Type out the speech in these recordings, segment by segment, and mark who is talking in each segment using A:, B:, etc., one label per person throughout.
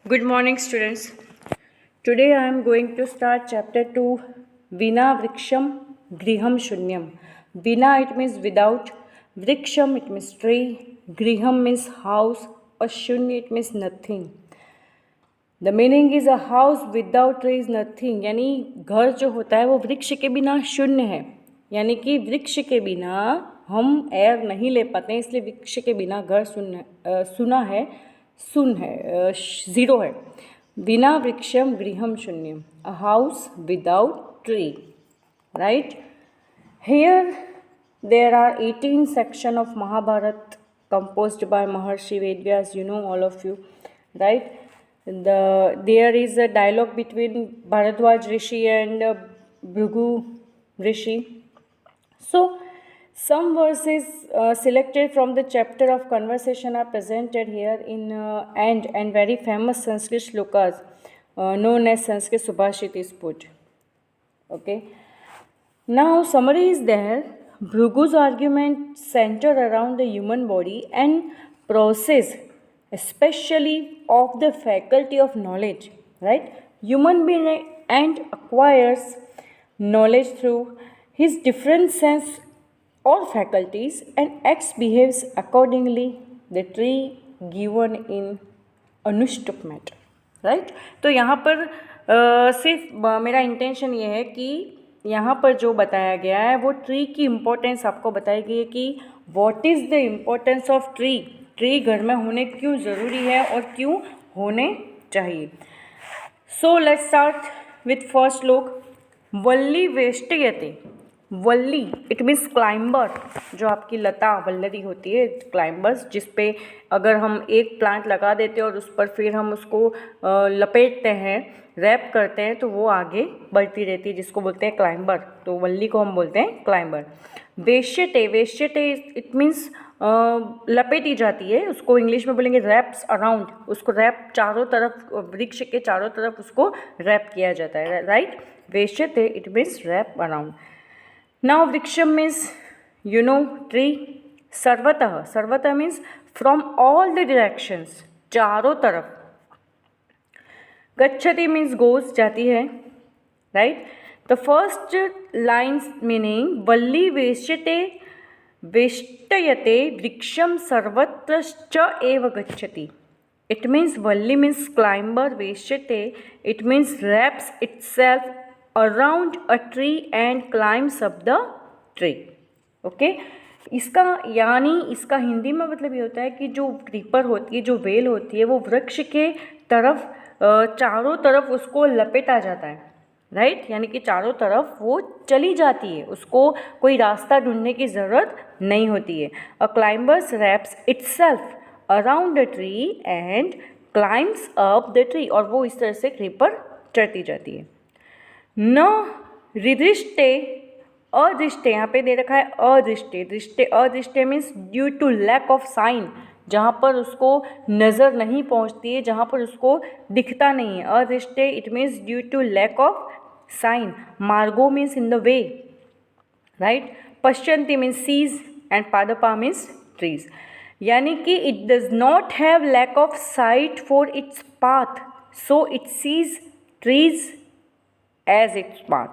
A: Good morning, students. Today I am going to start chapter 2 Vina Vriksham Griham Shunyam. Vina it means without, Vriksham it means tree, Griham means house, or Shunya it means nothing. The meaning is a house without tree is nothing. यानी घर जो होता है वो वृक्ष के बिना शून्य है, यानी कि वृक्ष के बिना हम एयर नहीं ले पाते हैं, इसलिए वृक्ष के बिना घर सुना है, ज़ीरो है. विना वृक्षम गृहम शून्यम, a house without tree. Right. Here there are 18 section of Mahabharat composed by Maharshi Vedvyas, you know, all of you, right? There is a dialogue between Bharadwaj Rishi and Bhrigu Rishi. So some verses selected from the chapter of conversation are presented here in and very famous Sanskrit shlokas known as Sanskrit Subhashit is put. Okay. Now summary is there. Bhrigu's argument center around the human body and process, especially of the faculty of knowledge. Right? Human being and acquires knowledge through his different sense or faculties and acts behaves accordingly, the tree given in Anushtup matter. Right. तो यहाँ पर सिर्फ मेरा intention ये है कि यहाँ पर जो बताया गया है वो ट्री की इम्पोर्टेंस आपको बताई गई है कि what is the importance of tree. Tree घर में होने क्यों ज़रूरी है और क्यों होने चाहिए. So let's start with first श्लोक. वल्ली वेष्टयते. वल्ली इट मीन्स क्लाइंबर, जो आपकी लता वल्लरी होती है, क्लाइंबर्स, जिस पे अगर हम एक प्लांट लगा देते हैं और उस पर फिर हम उसको लपेटते हैं, रैप करते हैं, तो वो आगे बढ़ती रहती है, जिसको बोलते हैं क्लाइंबर. तो वल्ली को हम बोलते हैं क्लाइंबर. वेश्यते. वेश्यते इट मीन्स लपेटी जाती है, उसको इंग्लिश में बोलेंगे रैप्स अराउंड. उसको रैप चारों तरफ, वृक्ष के चारों तरफ उसको रैप किया जाता है. राइट. वेश्यते it means wrap around. Now vriksham means, you know, tree. सर्वतः. सर्वतः means from all the directions, चारों तरफ. गच्छति means goes, जाती है. Right. The first lines meaning वल्ली वेश्यते वेष्टयते वृक्षम सर्वत्रश्च एव गच्छति. It means Valli means climber, वेश्यते it means wraps itself around a tree and climbs up the tree. Okay. इसका यानी इसका हिंदी में मतलब ये होता है कि जो क्रीपर होती है, जो वेल होती है, वो वृक्ष के तरफ चारों तरफ उसको लपेटा जाता है. राइट. यानी कि चारों तरफ वो चली जाती है, उसको कोई रास्ता ढूंढने की ज़रूरत नहीं होती है. A climbers wraps itself around the tree and climbs up the tree. और वो इस तरह से क्रीपर चढ़ती जाती है. न रिदृष्टे. अदृष्टे यहाँ पे दे रखा है अदृष्टे. दृष्टे अदृष्टे means due to lack of sign, जहाँ पर उसको नज़र नहीं पहुँचती है, जहाँ पर उसको दिखता नहीं है. अदृष्टे it means due to lack of sign. मार्गो means in the way. Right. पश्यंती मीन्स सीज एंड पादपा मीन्स ट्रीज. यानी कि it does not have lack of sight for its path, so it sees trees as its path.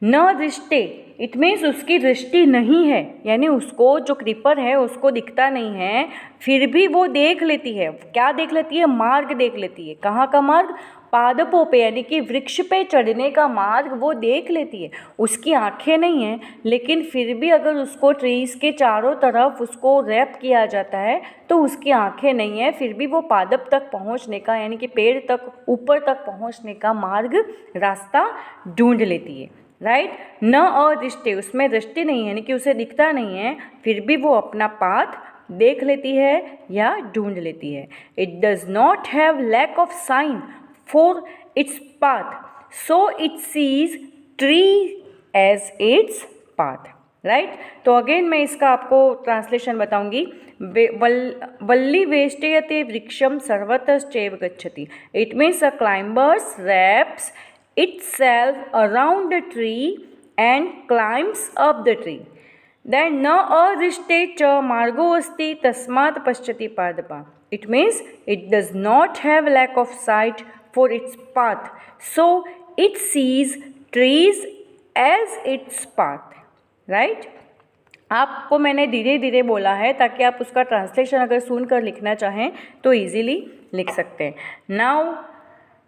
A: न दृष्टे it means उसकी दृष्टि नहीं है, यानी उसको जो क्रीपर है उसको दिखता नहीं है, फिर भी वो देख लेती है. क्या देख लेती है? मार्ग देख लेती है. कहाँ का मार्ग? पादपों पे, यानी कि वृक्ष पे चढ़ने का मार्ग वो देख लेती है. उसकी आंखें नहीं हैं, लेकिन फिर भी अगर उसको ट्रीज़ के चारों तरफ उसको रैप किया जाता है तो उसकी आंखें नहीं हैं, फिर भी वो पादप तक पहुंचने का, यानी कि पेड़ तक, ऊपर तक पहुंचने का मार्ग, रास्ता ढूंढ लेती है. राइट. न अदृष्टे, उसमें दृष्टि नहीं है, यानी कि उसे दिखता नहीं है, फिर भी वो अपना पाथ देख लेती है या ढूंढ लेती है. It does not have lack of sign for its path, so it sees tree as its path. Right. तो अगेन मैं इसका आपको ट्रांसलेशन बताऊंगी. वल्ली वेष्टयते वृक्षम सर्वतश्चैव गच्छति. It means a climbers wraps itself around the tree and climbs up the tree. Then न अदृष्टे च मार्गो अस्ति तस्मात् पश्यति पादपा. It means it does not have lack of sight for its path, so it sees trees as its path. Right? आपको मैंने धीरे धीरे बोला है ताकि आप उसका ट्रांसलेशन अगर सुनकर लिखना चाहें तो इजीली लिख सकते हैं. नाउ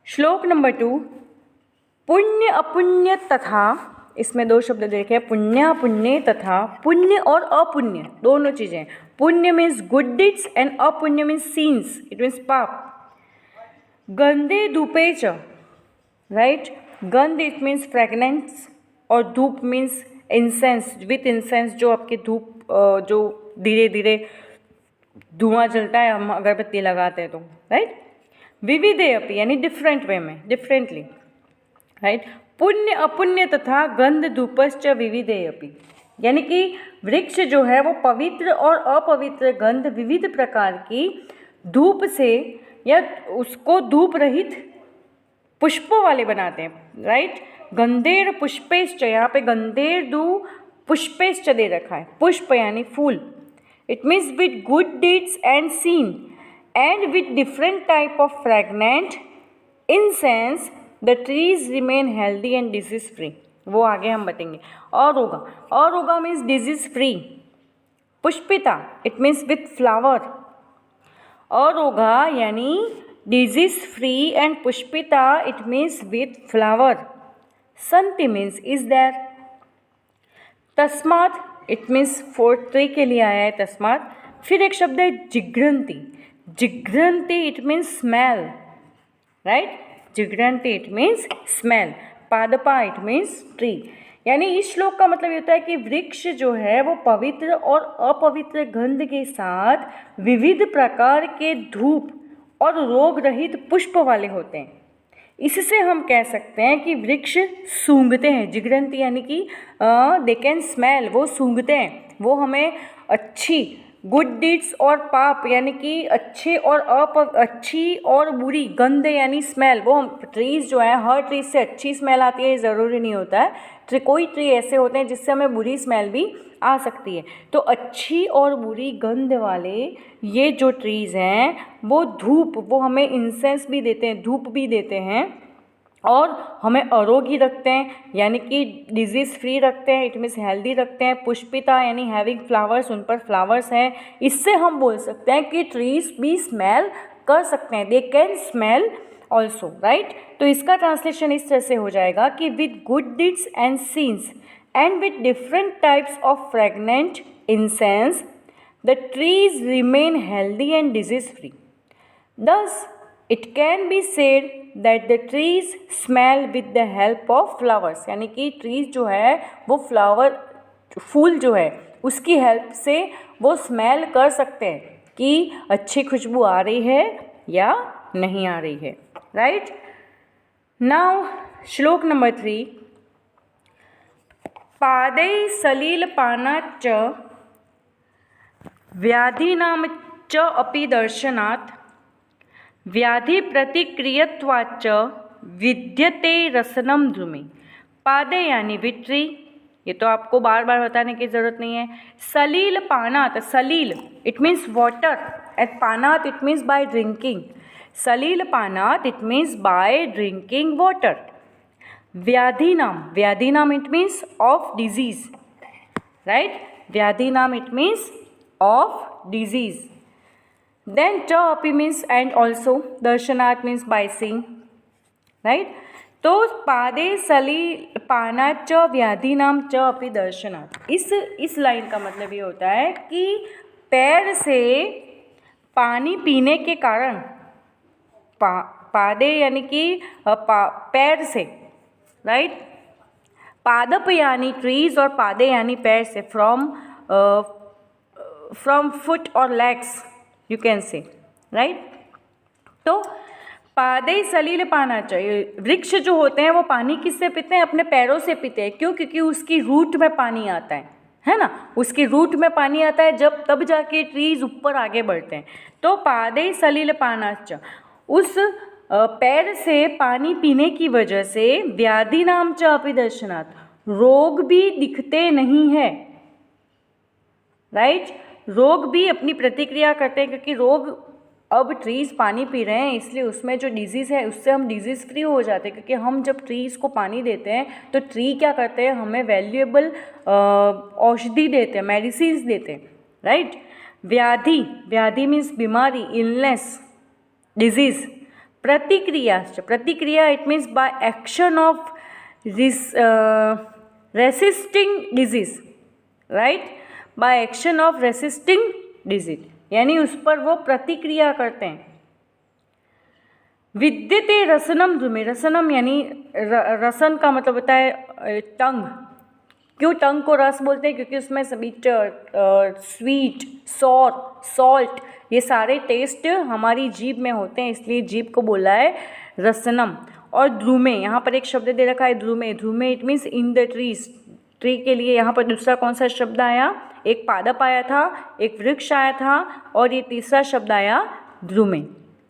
A: श्लोक नंबर 2. पुण्य अपुण्य तथा, इसमें 2 शब्द देखे, पुण्य पुण्य तथा. पुण्य और अपुण्य दोनों चीज़ें. पुण्य मीन्स गुड डीड्स एंड अपुण्य मीन्स सीन्स, इट मीन्स पाप. गंधे धूपे च, राइट. गंध इट मीन्स फ्रेगनेंस और धूप मीन्स इंसेंस. विथ इंसेंस जो आपके धूप जो धीरे धीरे धुआं जलता है, हम अगरबत्ती लगाते हैं तो, राइट. विविधे अपि यानी डिफरेंट वे में, डिफरेंटली, राइट. पुण्य अपुण्य तथा गंध धूपश्च विविधे अपि, यानी कि वृक्ष जो है वो पवित्र और अपवित्र गंध विविध प्रकार की धूप से या उसको धूप रहित पुष्पों वाले बनाते हैं, राइट. गंधेर पुष्पेश्च, यहाँ पे गंधेर दू पुष्पेश्च दे रखा है. पुष्प यानी फूल. It means with good deeds and sin and with different type of fragrant incense the trees remain healthy and disease free. वो आगे हम बताएंगे. और होगा मीन्स डिजीज फ्री. पुष्पिता इट मीन्स विथ फ्लावर. और होगा यानी डिजीज फ्री एंड पुष्पिता इट मीन्स विथ फ्लावर. संति मीन्स इज देयर. तस्मात इट मीन्स 4th ट्री के लिए आया है तस्मात. फिर एक शब्द है जिघ्रंती. जिघ्रंती इट मीन्स स्मेल, राइट. जिघ्रंती इट मीन्स स्मेल. पादपा इट मीन्स ट्री. यानी इस श्लोक का मतलब ये होता है कि वृक्ष जो है वो पवित्र और अपवित्र गंध के साथ विविध प्रकार के धूप और रोग रहित पुष्प वाले होते हैं. इससे हम कह सकते हैं कि वृक्ष सूंघते हैं. जिघ्रंती यानी कि दे कैन स्मेल, वो सूंघते हैं. वो हमें अच्छी गुड डीड्स और पाप यानी कि अच्छे और अच्छी और बुरी गंध यानी स्मेल. वो हम ट्रीज़ जो है, हर ट्रीज से अच्छी स्मेल आती है ये ज़रूरी नहीं होता है. कोई ट्री ऐसे होते हैं जिससे हमें बुरी स्मेल भी आ सकती है. तो अच्छी और बुरी गंध वाले ये जो ट्रीज़ हैं वो धूप, वो हमें इंसेंस भी देते हैं, धूप भी देते हैं और हमें आरोग्य रखते हैं यानी कि डिजीज़ फ्री रखते हैं. इट मीन्स हेल्दी रखते हैं. पुष्पिता यानी हैविंग फ्लावर्स, उन पर फ्लावर्स हैं. इससे हम बोल सकते हैं कि ट्रीज़ भी स्मेल कर सकते हैं. They can smell also, right. तो इसका ट्रांसलेशन इस तरह से हो जाएगा कि with good deeds and scenes and with different types of fragrant incense the trees remain healthy and disease free. Thus it can be said that the trees smell with the help of flowers. यानी कि trees जो है वो flower, फूल जो है उसकी help से वो स्मेल कर सकते हैं कि अच्छी खुशबू आ रही है या नहीं आ रही है, राइट. नाउ श्लोक नंबर 3. पादै सलिलपानाच्च व्याधीनां च अपि दर्शनात् व्याधि प्रतिक्रियत्वाच्च विद्यते रसनम ध्रुमे. पादे यानी विट्री, ये तो आपको बार बार बताने की ज़रूरत नहीं है. सलील पानात, सलील इट मीन्स वाटर एंड पानात इट मीन्स बाय ड्रिंकिंग. सलील पानात it means by drinking water. व्याधीनाम, व्याधीनाम it means of disease, right. व्याधीनाम it means of disease. Then cha api means and also, darshanat means by seeing, right. तो पादे सली पाना च व्याधि नाम च अपि दर्शनात्. इस लाइन का मतलब ये होता है कि पैर से पानी पीने के कारण, पादे यानी कि पैर से, राइट. पादप यानी ट्रीज और पादे यानी पैर से, फ्रॉम फुट और लेग्स यू कैन से, राइट. तो पादे सलील पाना चाहिए. वृक्ष जो होते हैं वो पानी किससे पीते हैं? अपने पैरों से पीते हैं. क्यों? क्योंकि उसकी रूट में पानी आता है ना. उसकी रूट में पानी आता है जब तब जाके ट्रीज ऊपर आगे बढ़ते हैं. तो पादे सलील पानाच, उस पैर से पानी पीने की वजह से व्याधि नाम च अपि दर्शनात्, रोग भी दिखते नहीं है, राइट. रोग भी अपनी प्रतिक्रिया करते हैं क्योंकि रोग अब ट्रीज़ पानी पी रहे हैं, इसलिए उसमें जो डिजीज़ है उससे हम डिजीज़ फ्री हो जाते हैं, क्योंकि हम जब ट्रीज़ को पानी देते हैं तो ट्री क्या करते हैं, हमें वैल्यूएबल औषधि देते हैं, मेडिसिन्स देते हैं, राइट। व्याधि, व्याधि मीन्स बीमारी, इलनेस, डिजीज़। प्रतिक्रिया, प्रतिक्रिया it means by action of resisting disease, right, by action of resisting disease, यानी उस पर वो प्रतिक्रिया करते हैं। विद्यते रसनम ध्रुमे, रसनम यानी रसन का मतलब होता है टंग। क्यों टंग को रस बोलते हैं, क्योंकि उसमें बिटर, स्वीट, सॉर, सॉल्ट, ये सारे टेस्ट हमारी जीभ में होते हैं, इसलिए जीभ को बोला है रसनम। और ध्रुमे, यहाँ पर एक शब्द दे रखा है ध्रुमे, ध्रुमे it means in the trees, tree के लिए यहाँ पर दूसरा कौन सा शब्द आया, एक पादप आया था, एक वृक्ष आया था, और ये तीसरा शब्द आया ध्रुमे,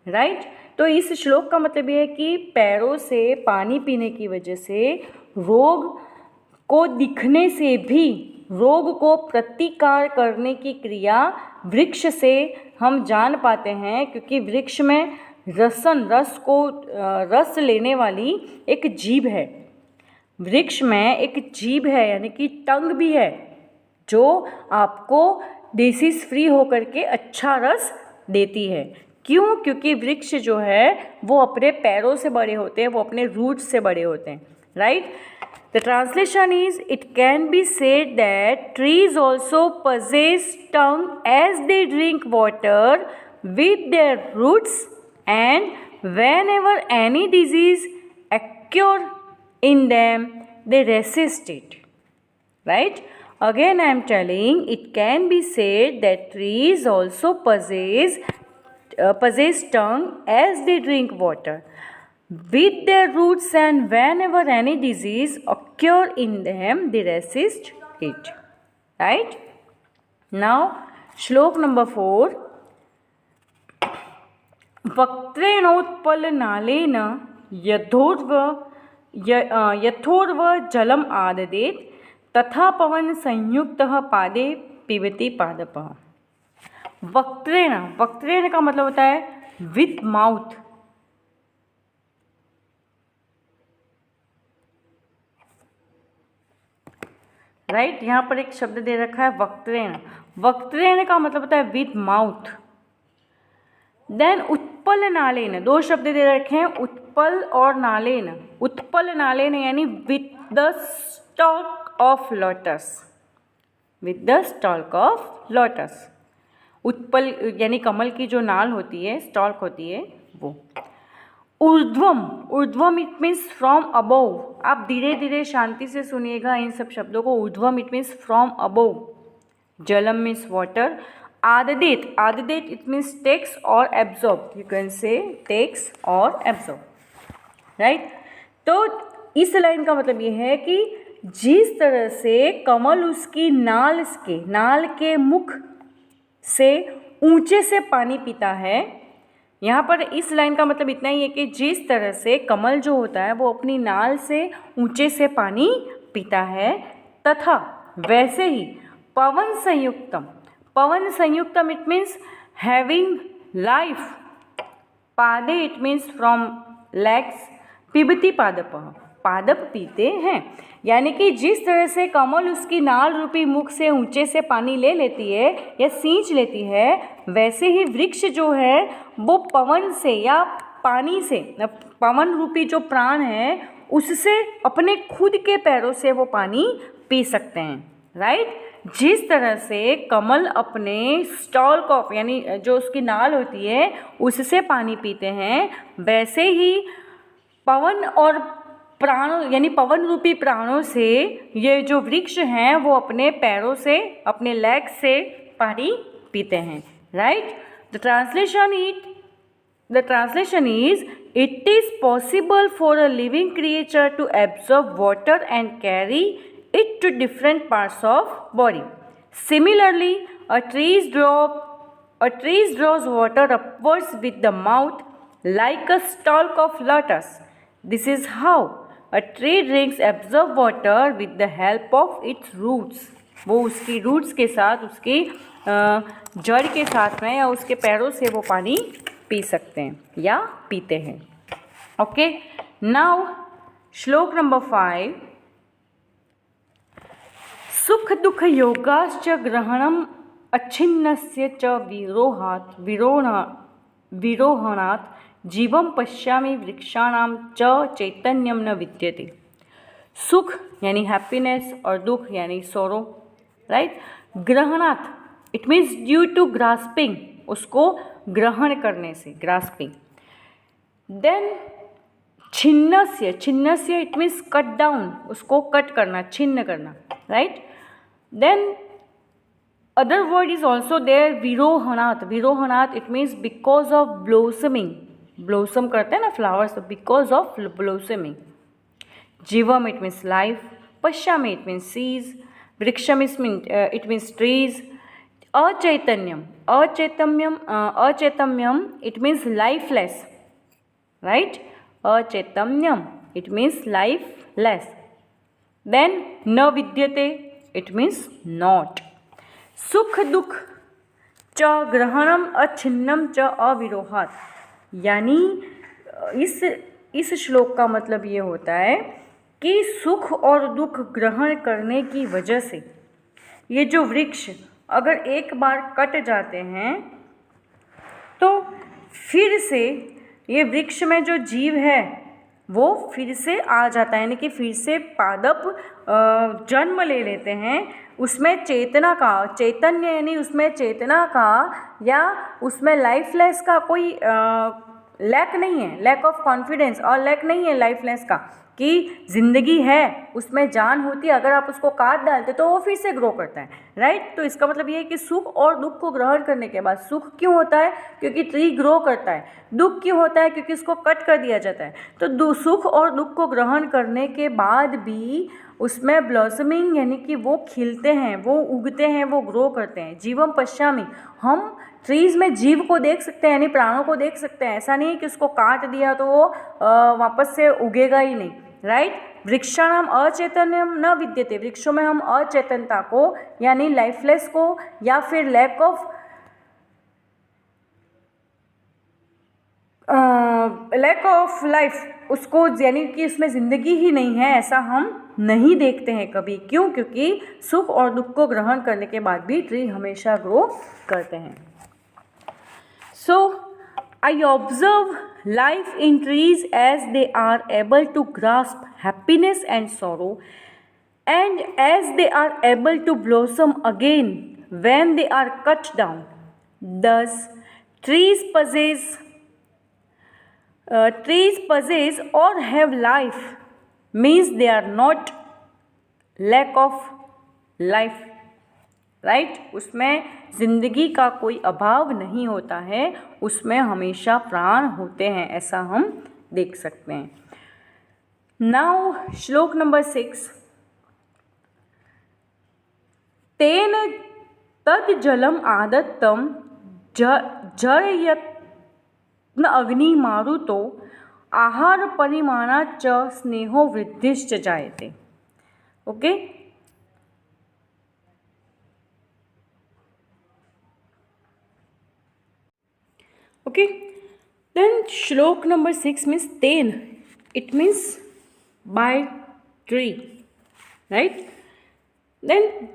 A: राइट। तो इस श्लोक का मतलब ये है कि पैरों से पानी पीने की वजह से रोग को दिखने से भी रोग को प्रतिकार करने की क्रिया वृक्ष से हम जान पाते हैं, क्योंकि वृक्ष में रसन, रस लेने वाली एक जीभ है, वृक्ष में एक जीभ है, यानी कि टंग भी है, जो आपको डिसीज फ्री होकर के अच्छा रस देती है। क्यों? क्योंकि वृक्ष जो है वो अपने पैरों से बड़े होते हैं, वो अपने रूट्स से बड़े होते हैं, right. The translation is, it can be said that trees also possess tongue as they drink water with their roots, and whenever any disease occur in them, they resist it, right. Again I am telling, it can be said that trees also possess tongue as they drink water with their roots, and whenever any disease occur in them, they resist it, right. Now shlok number 4, वक्त्रेणोत्पलनालेन यथोर्व जलम आददेत तथा पवन संयुक्तः पादे पिबति पादपः। वक्त्रेण, वक्त्रेण का मतलब होता है with mouth, right. यहाँ पर एक शब्द दे रखा है वक्त्रेण, वक्त्रेण का मतलब होता है विथ माउथ। देन उत्पल नालेन, दो शब्द दे रखे हैं उत्पल और नालेन। उत्पल नालेन यानी with the stock of lotus, with the stock of lotus. Utpal यानी कमल की जो नाल होती है, स्टॉक होती है वो। ऊर्ध्वम, ऊर्ध्वम इट मीन्स फ्रॉम अबोव। आप धीरे धीरे शांति से सुनिएगा इन सब शब्दों को। ऊर्ध्वम इट मीन्स फ्रॉम अबोव, जलम मीन्स वाटर, आददेत, आददेत इट मीन्स टेक्स और absorb, you can say takes और एब्जॉर्ब, राइट। तो इस लाइन का मतलब ये है कि जिस तरह से कमल उसकी नाल के मुख से ऊंचे से पानी पीता है, यहाँ पर इस लाइन का मतलब इतना ही है कि जिस तरह से कमल जो होता है वो अपनी नाल से ऊंचे से पानी पीता है, तथा वैसे ही पवन संयुक्तम, पवन संयुक्तम इट मीन्स हैविंग लाइफ, पादे इट मीन्स फ्रॉम लेग्स, पिबति पादपः, पादप पीते हैं। यानी कि जिस तरह से कमल उसकी नाल रूपी मुख से ऊंचे से पानी ले लेती है या सींच लेती है, वैसे ही वृक्ष जो है वो पवन से या पानी से, पवन रूपी जो प्राण है उससे अपने खुद के पैरों से वो पानी पी सकते हैं, राइट। जिस तरह से कमल अपने स्टॉक ऑफ यानी जो उसकी नाल होती है उससे पानी पीते हैं, वैसे ही पवन और प्राणों यानी पवन रूपी प्राणों से ये जो वृक्ष हैं वो अपने पैरों से, अपने लेग से पानी पीते हैं, right. The translation is, it is possible for a living creature to absorb water and carry it to different parts of body. Similarly, a tree draws water upwards with the mouth like a stalk of lotus. This is how a tree drinks absorb water with the help of its roots. वो उसकी roots के साथ, उसकी जड़ के साथ में या उसके पैरों से वो पानी पी सकते हैं या पीते हैं। ओके, नाउ श्लोक नंबर 5। सुख दुख योगाश्च ग्रहणम अच्छिन्नस्य च विरोहणात् जीवं पश्यामि वृक्षाणां च चैतन्यम न विद्यते। सुख यानी हैप्पीनेस और दुख यानी सोरो, राइट। ग्रहणात् it means due to grasping, उसको ग्रहण करने से, ग्रास्पिंग। देन छिन्नस्य, छिन्नस्य इट मीन्स कट डाउन, उसको कट करना, छिन्न करना, right. Then other word is also there, विरोहणात्। विरोहणात् it means because of blossoming, blossom करते हैं ना फ्लावर्स, बिकॉज ऑफ ब्लोसमिंग। जीवम इट मीन्स लाइफ, पश्यामि इट मीन्स सीज, वृक्षम इट मीन्स ट्रीज, अचैतन्यम, अचैतन्यम इट मीन्स लाइफलेस, राइट। अचैतन्यम इट मीन्स लाइफलेस। देन न विद्यते इट मीन्स नॉट। सुख दुख च ग्रहणम अच्छिन्नम च अविरोहात्, यानी इस श्लोक का मतलब ये होता है कि सुख और दुख ग्रहण करने की वजह से ये जो वृक्ष अगर एक बार कट जाते हैं तो फिर से ये वृक्ष में जो जीव है वो फिर से आ जाता है, यानी कि फिर से पादप जन्म ले लेते हैं। उसमें चेतना का, चैतन्य यानी उसमें चेतना का या उसमें लाइफलेस का कोई लैक नहीं है, लैक ऑफ कॉन्फिडेंस, और लैक नहीं है लाइफलेस का, कि ज़िंदगी है, उसमें जान होती है, अगर आप उसको काट डालते तो वो फिर से ग्रो करता है, राइट। तो इसका मतलब ये है कि सुख और दुख को ग्रहण करने के बाद, सुख क्यों होता है? क्योंकि ट्री ग्रो करता है। दुख क्यों होता है? क्योंकि उसको कट कर दिया जाता है। तो सुख और दुख को ग्रहण करने के बाद भी उसमें ब्लॉसमिंग यानी कि वो खिलते हैं, वो उगते हैं, वो ग्रो करते हैं। जीवम पश्यामि, हम ट्रीज़ में जीव को देख सकते हैं, यानी प्राणों को देख सकते हैं। ऐसा नहीं है कि उसको काट दिया तो वो वापस से उगेगा ही नहीं, राइट। वृक्षाणाम अचैतन्यम न विद्यते, वृक्षों में हम अचेतनता को यानी लाइफलेस को या फिर लैक ऑफ लाइफ उसको, यानी कि उसमें ज़िंदगी ही नहीं है, ऐसा हम नहीं देखते हैं कभी। क्यों? क्योंकि सुख और दुख को ग्रहण करने के बाद भी ट्री हमेशा ग्रो करते हैं। So, I observe life in trees as they are able to grasp happiness and sorrow, and as they are able to blossom again when they are cut down. Thus, trees possess or have life means they are not lack of life, right. उसमें ज़िंदगी का कोई अभाव नहीं होता है, उसमें हमेशा प्राण होते हैं, ऐसा हम देख सकते हैं। नाउ श्लोक नंबर 6। तेन तद जलम आदत्तम जरयत्न अग्नि मारुतो आहार परिमाणा च स्नेहो वृद्धिश्च जायते। Okay, okay, then shlok number 6 means ten, it means by tree, right. Then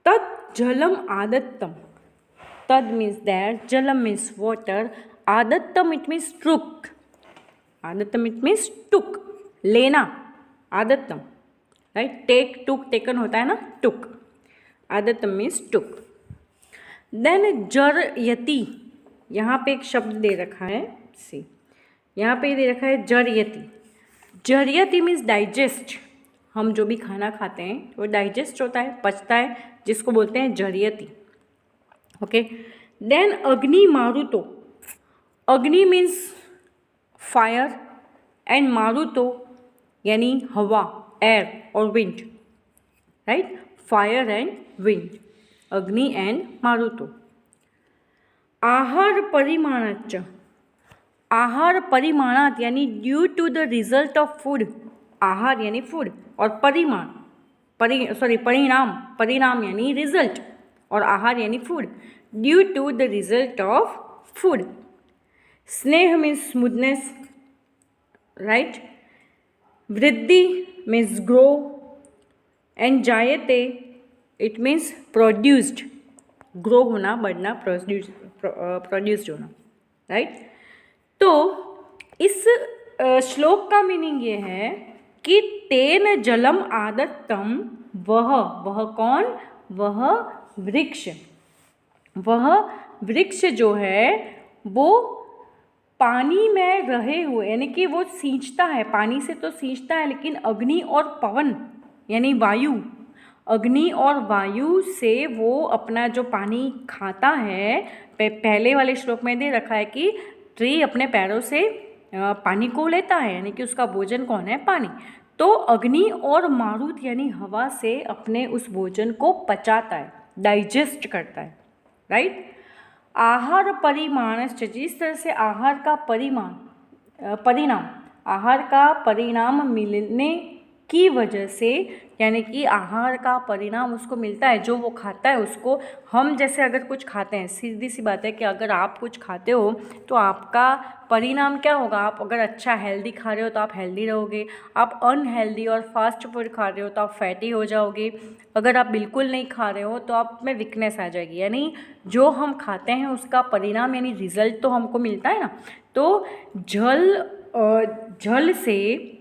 A: tad jalam adattam, tad means that, jalam means water, adattam it means took, adattam it means took, लेना, adattam, right, take, took, taken होता है ना, took, adattam means took. Then जरयति, यहाँ पे एक शब्द दे रखा है, सी यहाँ पे दे रखा है जरयति। जरयति मीन्स डाइजेस्ट, हम जो भी खाना खाते हैं वो डाइजेस्ट होता है, पचता है, जिसको बोलते हैं जरयति। ओके, देन अग्नि मारुतो, अग्नि मीन्स फायर एंड मारुतो यानी हवा, एयर और wind, right, fire and wind, अग्नि एंड मारुतो। आहार परिमाणाच, आहार परिमाणात यानी due to the result of food, आहार यानी फूड और परिमाण, परिणाम, परिणाम यानी रिजल्ट और आहार यानी food, due to the result of food. स्नेह मीन्स स्मूथनेस, राइट. वृद्धि मीन्स ग्रो, एंड जायते इट मीन्स प्रोड्यूस्ड, ग्रो होना, बढ़ना, प्रोड्यूस्ड होना, राइट. तो इस श्लोक का मीनिंग ये है कि तेन जलम आदत्तम, वह कौन, वह वृक्ष, वह वृक्ष जो है वो पानी में रहे हुए, यानी कि वो सींचता है, पानी से तो सींचता है, लेकिन अग्नि और पवन यानी वायु, अग्नि और वायु से वो अपना जो पानी खाता है, पहले वाले श्लोक में दे रखा है कि ट्री अपने पैरों से पानी को लेता है, यानी कि उसका भोजन कौन है, पानी. तो अग्नि और मारुत यानी हवा से अपने उस भोजन को पचाता है, डाइजेस्ट करता है, राइट. आहार परिमाणश्च, जिस तरह से आहार का परिणाम, आहार का परिणाम मिलने की वजह से, यानी कि आहार का परिणाम उसको मिलता है, जो वो खाता है उसको. हम जैसे अगर कुछ खाते हैं, सीधी सी बात है कि अगर आप कुछ खाते हो तो आपका परिणाम क्या होगा. आप अगर अच्छा हेल्दी खा रहे हो तो आप हेल्दी रहोगे, आप अनहेल्दी और फास्ट फूड खा रहे हो तो आप फैटी हो जाओगे, अगर आप बिल्कुल नहीं खा रहे हो तो आप में वीकनेस आ जाएगी. यानी जो हम खाते हैं उसका परिणाम यानी रिजल्ट तो हमको मिलता है ना. तो जल से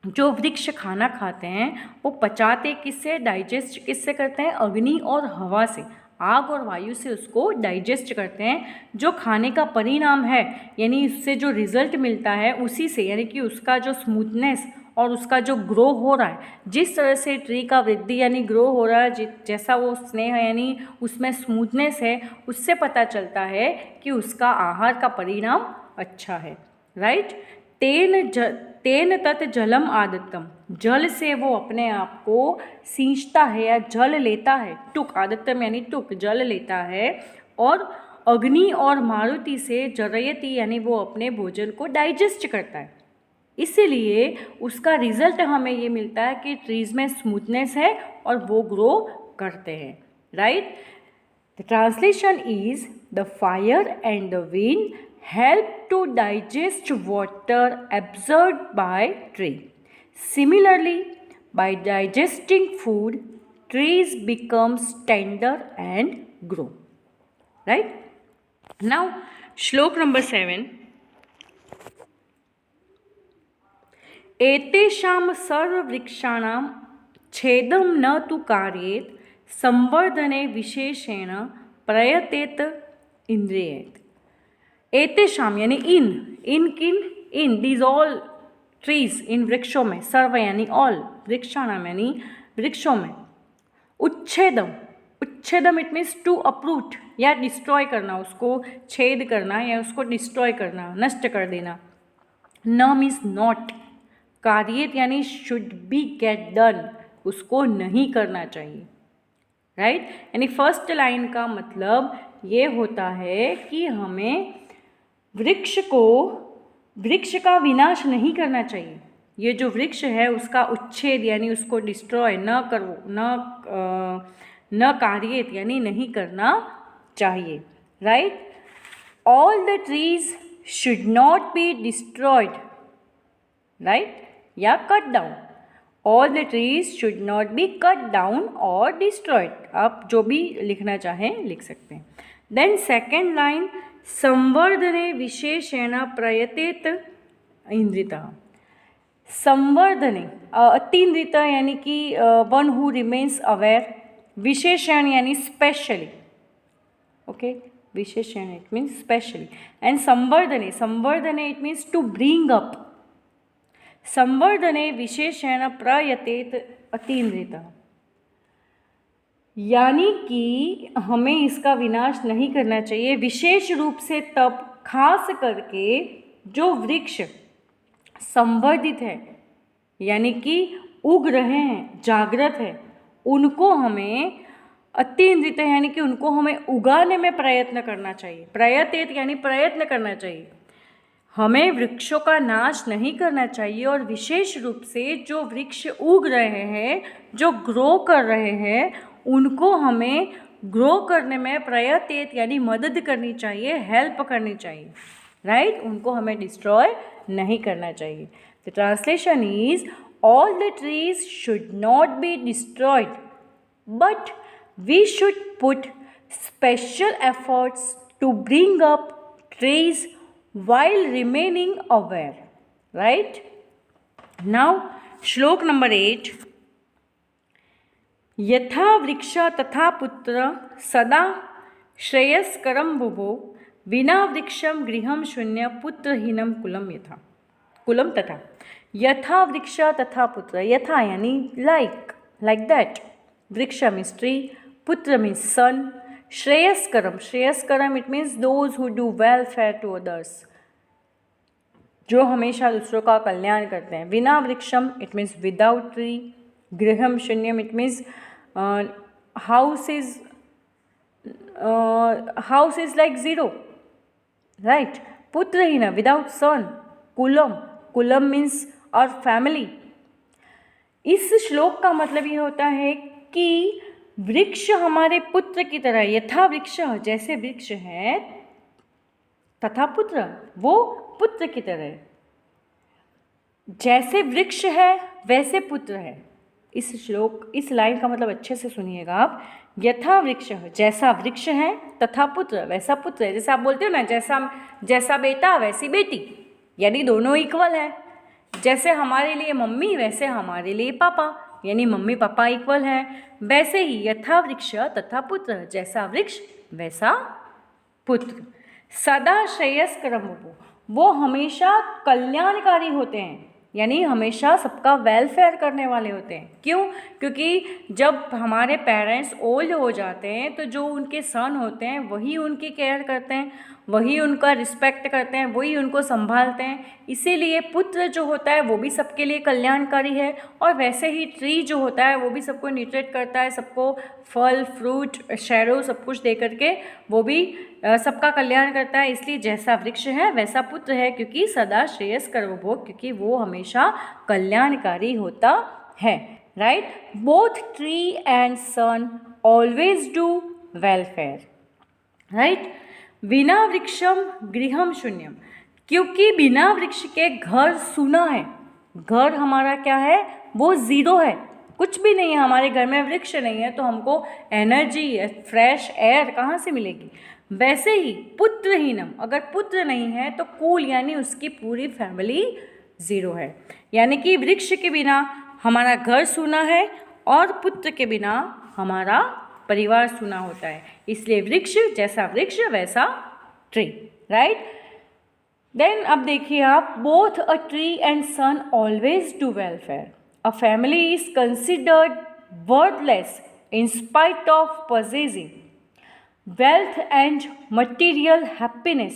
A: जो वृक्ष खाना खाते हैं वो पचाते किससे, डाइजेस्ट किससे करते हैं, अग्नि और हवा से, आग और वायु से उसको डाइजेस्ट करते हैं. जो खाने का परिणाम है यानी उससे जो रिजल्ट मिलता है उसी से, यानी कि उसका जो स्मूथनेस और उसका जो ग्रो हो रहा है, जिस तरह से ट्री का वृद्धि यानी ग्रो हो रहा है, जैसा वो स्नेह है यानी उसमें स्मूथनेस है, उससे पता चलता है कि उसका आहार का परिणाम अच्छा है, राइट. तेन तत् जलम आदत्तम, जल से वो अपने आप को सींचता है या जल लेता है. टुक, आदत्तम यानी टुक, जल लेता है. और अग्नि और मारुति से जरयति यानी वो अपने भोजन को डाइजेस्ट करता है. इसीलिए उसका रिजल्ट हमें ये मिलता है कि ट्रीज में स्मूथनेस है और वो ग्रो करते हैं, right. The translation is the fire and the wind help to digest water absorbed by tree. Similarly, by digesting food, trees becomes tender and grow. Right? Now, shlok number 7. एतेषां सर्ववृक्षाणां छेदं न तु कार्येत, संवर्धने विशेषेण प्रयतेत इंद्रियेत. एतेषाम यानी इन दीज ऑल ट्रीज, इन वृक्षों में, सर्व यानी all, वृक्षाणाम यानी वृक्षों में. उच्छेदम इट मीन्स टू अपरूट या डिस्ट्रॉय करना, उसको छेद करना या उसको डिस्ट्रॉय करना, नष्ट कर देना. न मीन्स नॉट. कार्येत यानी शुड बी गेट डन, उसको नहीं करना चाहिए, राइट. यानी फर्स्ट लाइन का मतलब ये होता है कि हमें वृक्ष का विनाश नहीं करना चाहिए. ये जो वृक्ष है उसका उच्छेद यानी उसको डिस्ट्रॉय न करो, न कार्येत यानी नहीं करना चाहिए, right. All the trees should not be destroyed, right, या cut down. All the trees should not be cut down और डिस्ट्रॉयड. आप जो भी लिखना चाहें लिख सकते हैं. देन सेकेंड लाइन, संवर्धने विशेषेण प्रयतेत इंद्रिता. संवर्धने अतीन्द्रित यानी कि वन हु रिमेन्स अवेयर. विशेषण यानी स्पेशली, ओके, विशेषण इट मीन्स स्पेशली. एंड संवर्धने it means to bring up. संवर्धने विशेषेण प्रयतेत अतीन्द्रिता, यानी कि हमें इसका विनाश नहीं करना चाहिए, विशेष रूप से तब, खास करके जो वृक्ष संवर्धित है यानी कि उग रहे हैं, जागृत है, उनको हमें अतीन्द्रित यानी कि उनको हमें उगाने में प्रयत्न करना चाहिए. प्रयतेत यानी प्रयत्न करना चाहिए. हमें वृक्षों का नाश नहीं करना चाहिए और विशेष रूप से जो वृक्ष उग रहे हैं, जो ग्रो कर रहे हैं, उनको हमें ग्रो करने में प्रयत्न यानी मदद करनी चाहिए, हेल्प करनी चाहिए, राइट, उनको हमें डिस्ट्रॉय नहीं करना चाहिए। The translation is all the trees should not be destroyed, but we should put special efforts to bring up trees while remaining aware. Right? Now, श्लोक नंबर 8. यथा वृक्ष तथा पुत्र सदा श्रेयस्करं बुभो विना वृक्षं गृहं शून्य पुत्रहीनं कुलं तथा। यथा वृक्ष तथा पुत्र, यथा यानी like that, वृक्ष मीन्स ट्री, पुत्र मीन्स सन, श्रेयस्करम it means those who do welfare to others, जो हमेशा दूसरों का कल्याण करते हैं। विना वृक्षम इट मीन्स विदाउट ट्री, गृहम शून्यम it means house is like zero, right? पुत्रहीन विदाउट सन, कुलम मीन्स और फैमिली। इस श्लोक का मतलब ये होता है कि वृक्ष हमारे पुत्र की तरह, यथा वृक्ष जैसे वृक्ष है, तथा पुत्र वो पुत्र की तरह, जैसे वृक्ष है वैसे पुत्र है। इस लाइन का मतलब अच्छे से सुनिएगा आप। यथा वृक्ष जैसा वृक्ष है, तथा पुत्र वैसा पुत्र है। जैसे आप बोलते हो ना, जैसा बेटा वैसी बेटी, यानी दोनों इक्वल है। जैसे हमारे लिए मम्मी वैसे हमारे लिए पापा, यानी मम्मी पापा इक्वल हैं। वैसे ही यथा वृक्ष तथा पुत्र, जैसा वृक्ष वैसा पुत्र। सदा श्रेयस्करम, वो हमेशा कल्याणकारी होते हैं, यानी हमेशा सबका वेलफेयर करने वाले होते हैं। क्यों? क्योंकि जब हमारे पेरेंट्स ओल्ड हो जाते हैं तो जो उनके सन होते हैं वही उनकी केयर करते हैं, वही उनका रिस्पेक्ट करते हैं, वही उनको संभालते हैं। इसीलिए पुत्र जो होता है वो भी सबके लिए कल्याणकारी है, और वैसे ही ट्री जो होता है वो भी सबको न्यूट्रिएट करता है, सबको फल फ्रूट शैडो सब कुछ दे करके वो भी सबका कल्याण करता है। इसलिए जैसा वृक्ष है वैसा पुत्र है, क्योंकि सदा श्रेयस्कर वो, क्योंकि वो हमेशा कल्याणकारी होता है। Right? Both tree and sun always do welfare. Right? बिना वृक्षम गृहम शून्यम, क्योंकि बिना वृक्ष के घर सूना है। घर हमारा क्या है? वो ज़ीरो है, कुछ भी नहीं है। हमारे घर में वृक्ष नहीं है तो हमको एनर्जी, फ्रेश एयर कहाँ से मिलेगी? वैसे ही पुत्रहीनम, अगर पुत्र नहीं है तो कुल यानी उसकी पूरी फैमिली ज़ीरो है। यानी कि वृक्ष के बिना हमारा घर सूना है और पुत्र के बिना हमारा परिवार सूना होता है। इसलिए वृक्ष जैसा वृक्ष वैसा ट्री। राइट? देन अब देखिए आप, both a tree and sun always do welfare. A family is considered worthless in spite of possessing wealth and material happiness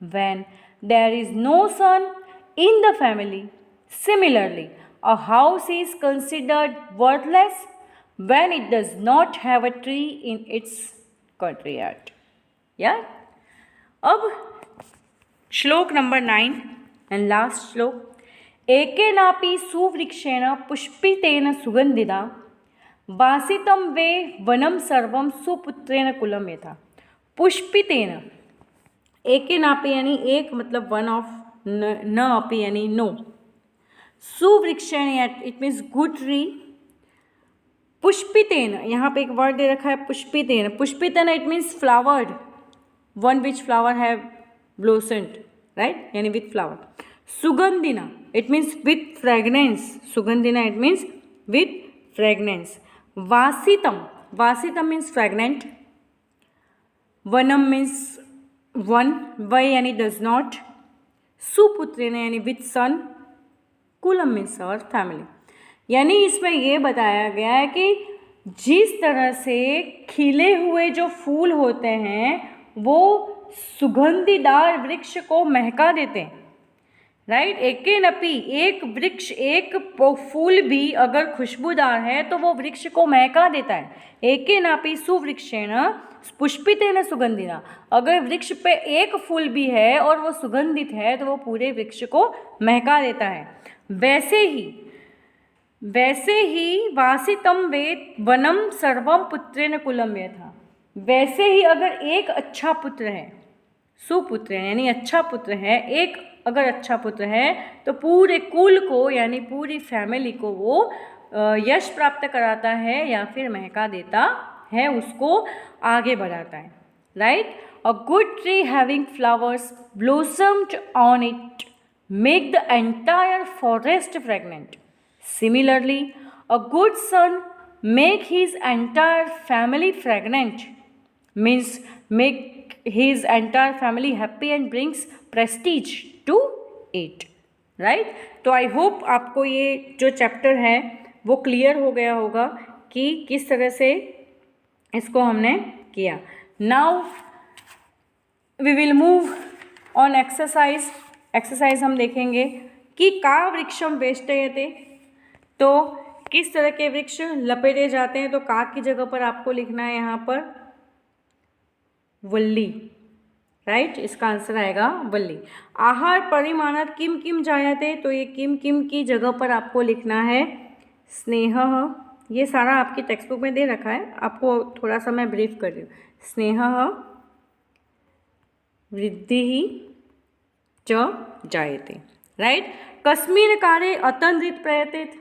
A: when there is no son in the family. Similarly, a house is considered worthless when it does not have a tree in its courtyard. Yeah? अब श्लोक number 9 and last श्लोक। एकेनापि सुवृक्षेण पुष्पितेन सुगंधिता वासितं वे वनम सर्वम सुपुत्रेण coulomb यथा। पुष्पितेन, एकेनापि यानी एक मतलब one of, न अपि यानी नो। सुवृक्षेण इट मीन्स गुड ट्री। पुष्पितेन, यहाँ पे एक वर्ड दे रखा है पुष्पितेन। पुष्पितेन it means flowered, one which flower have blossomed, right, यानी विथ फ्लावर। सुगंधिना इट मीन्स विथ फ्रेगनेंस। सुगंधिना इट मीन्स विथ फ्रेगनेंस। वासितम, वासितम मीन्स फ्रेगनेंट। वनम मीन्स वन, वय यानी डज नॉट। सुपुत्रेण यानी विथ सन। कुलम मीन्स और फैमिली। यानी इसमें ये बताया गया है कि जिस तरह से खिले हुए जो फूल होते हैं वो सुगंधीदार वृक्ष को महका देते हैं। राइट? एकेनपि, एक वृक्ष, एक फूल भी अगर खुशबूदार है तो वो वृक्ष को महका देता है। एकेनापि सुवृक्षेण पुष्पितेन सुगंधिना, अगर वृक्ष पे एक फूल भी है और वो सुगंधित है तो वो पूरे वृक्ष को महका देता है। वैसे ही वासितम वे वनम सर्वम पुत्रेण कुलम यथा। वैसे ही अगर एक अच्छा पुत्र है, सुपुत्र यानी अच्छा पुत्र है, एक अगर अच्छा पुत्र है तो पूरे कुल को यानी पूरी फैमिली को वो यश प्राप्त कराता है या फिर महका देता है, उसको आगे बढ़ाता है, right. A good tree having flowers blossomed on it make the entire forest fragrant. Similarly a good son make his entire family fragrant, means make his entire family happy and brings prestige to it, right। तो I hope आपको ये जो chapter है वो clear हो गया होगा कि किस तरह से इसको हमने किया। Now we will move on exercise. Exercise हम देखेंगे कि का वृक्षम वेष्टयते, तो किस तरह के वृक्ष लपेटे जाते हैं। तो का की जगह पर आपको लिखना है यहाँ पर वल्ली, राइट। इसका आंसर आएगा वल्ली। आहार परिमाणात किम किम जायते, तो ये किम किम की जगह पर आपको लिखना है स्नेहः। ये सारा आपकी टेक्स्ट बुक में दे रखा है, आपको थोड़ा सा मैं ब्रीफ कर रही हूँ। स्नेहः वृद्धिः च जायते, राइट। कस्मिन् कार्ये अतन्द्रित प्रयतेत,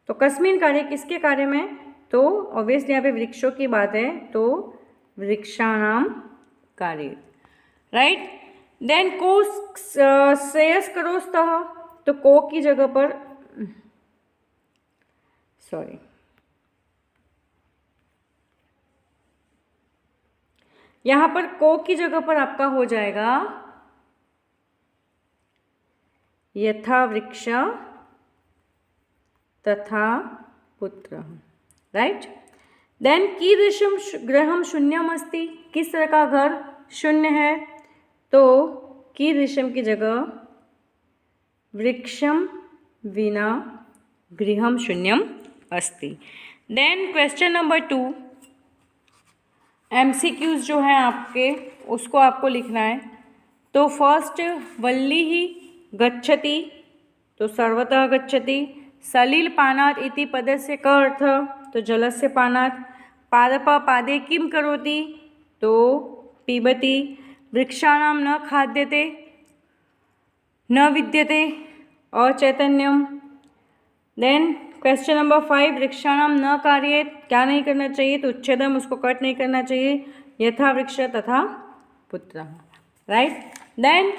A: तो कस्मिन् कार्य किसके कार्य में, तो ऑब्वियसली यहाँ पे वृक्षों की बात है, तो वृक्षाणाम कार्य, राइट। देन को श्रेयस्करोस्तः, तो को की जगह पर सॉरी यहाँ पर को की जगह पर आपका हो जाएगा यथा वृक्ष तथा पुत्र, राइट। देन कीदृशं गृहं शून्यम अस्ति, किस तरह का घर शून्य है, तो कीदृशं की जगह वृक्षम विना गृहं शून्यम अस्ति। देन क्वेश्चन नंबर 2 MCQs जो हैं आपके उसको आपको लिखना है। तो फर्स्ट वल्ली ही गच्छति, तो सर्वतः गच्छति। सलिल पानात् इति पदस्य का अर्थ, तो जलस्य पानात्। पादप पादे किम करोति, तो पिबति। वृक्षाणां न खाद्यते न विद्यते अचैतन्यम। देन क्वेश्चन नंबर 5 वृक्षाणां न कार्येत, क्या नहीं करना चाहिए, तो उच्छेदम, उसको कट नहीं करना चाहिए। यथा वृक्ष तथा पुत्र, right. Then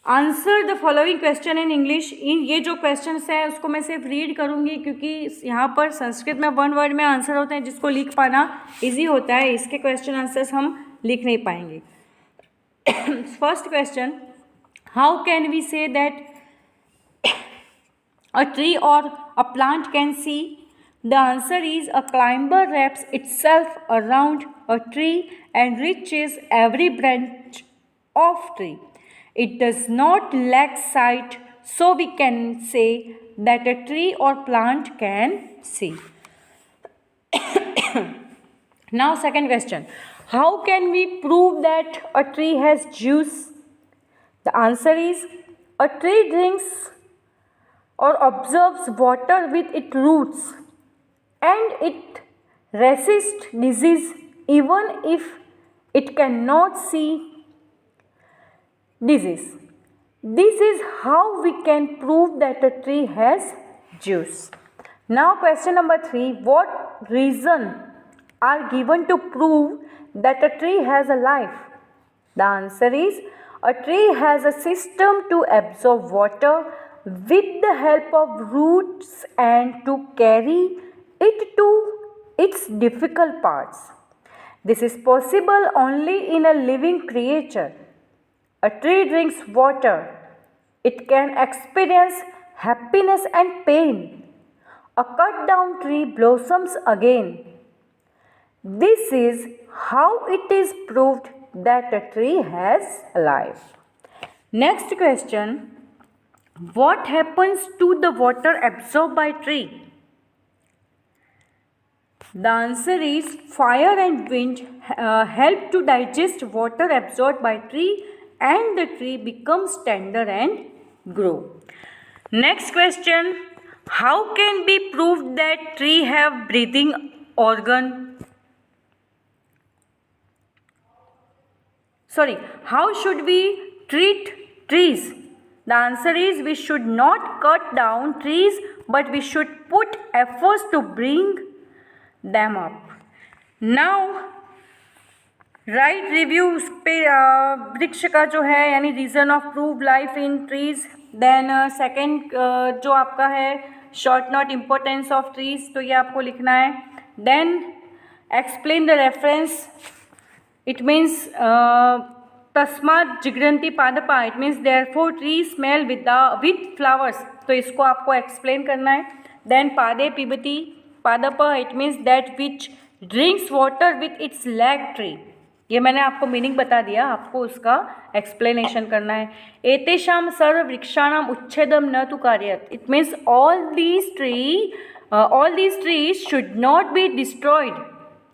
A: answer the following question in English. इन ये जो क्वेश्चन है उसको मैं सिर्फ रीड करूँगी, क्योंकि यहाँ पर संस्कृत में 1 वर्ड में आंसर होते हैं जिसको लिख पाना इजी होता है, इसके क्वेश्चन आंसर्स हम लिख नहीं पाएंगे। First question, how can we say that a tree or a plant can see? The answer is a climber wraps itself around a tree and reaches every branch of tree. It does not lack sight, so we can say that a tree or plant can see. Now second question, how can we prove that a tree has juice? The answer is a tree drinks or absorbs water with its roots and it resists disease even if it cannot see disease. This is how we can prove that a tree has juice. Now question number 3, what reason are given to prove that a tree has a life? The answer is a tree has a system to absorb water with the help of roots and to carry it to its difficult parts. This is possible only in a living creature. A tree drinks water. It can experience happiness and pain. A cut down tree blossoms again. This is how it is proved that a tree has a life. Next question, what happens to the water absorbed by tree? The answer is fire and wind help to digest water absorbed by tree and the tree becomes tender and grow. Next question, how can be proved that tree have breathing organ? sorry, how should we treat trees? The answer is we should not cut down trees, but we should put efforts to bring them up. Now write review उस पर वृक्ष का जो है यानी reason of prove life in trees. Then second जो आपका है short note importance of trees, तो ये आपको लिखना है. Then explain the reference. It means तस्मात् जिगृहन्ति पादपा, it means therefore trees smell with flowers, तो इसको आपको एक्सप्लेन करना है. देन पादे पिबति पादप, it means that which drinks water with its leg tree. ये मैंने आपको मीनिंग बता दिया, आपको उसका एक्सप्लेनेशन करना है. एतेषां सर्व वृक्षाणाम उच्छेदम न तु कार्यत, it means all these trees should not be destroyed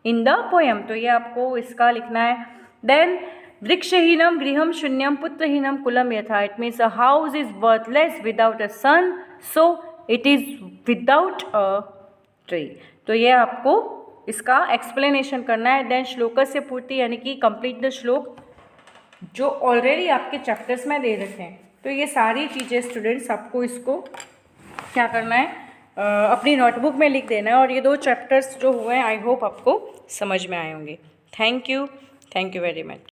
A: in the poem, तो ये आपको इसका लिखना है. देन वृक्षहीनम गृहम शून्यम पुत्रहीनम कुलम यथा, it means a house is worthless without a son, so it is without a tree. तो ये आपको इसका एक्सप्लेनेशन करना है. देन श्लोक से पूर्ति यानी कि कंप्लीट द श्लोक, जो ऑलरेडी आपके चैप्टर्स में दे रखे हैं. तो ये सारी चीज़ें स्टूडेंट्स आपको इसको क्या करना है, अपनी नोटबुक में लिख देना है. और ये 2 चैप्टर्स जो हुए हैं आई होप आपको समझ में आए होंगे. Thank you very much.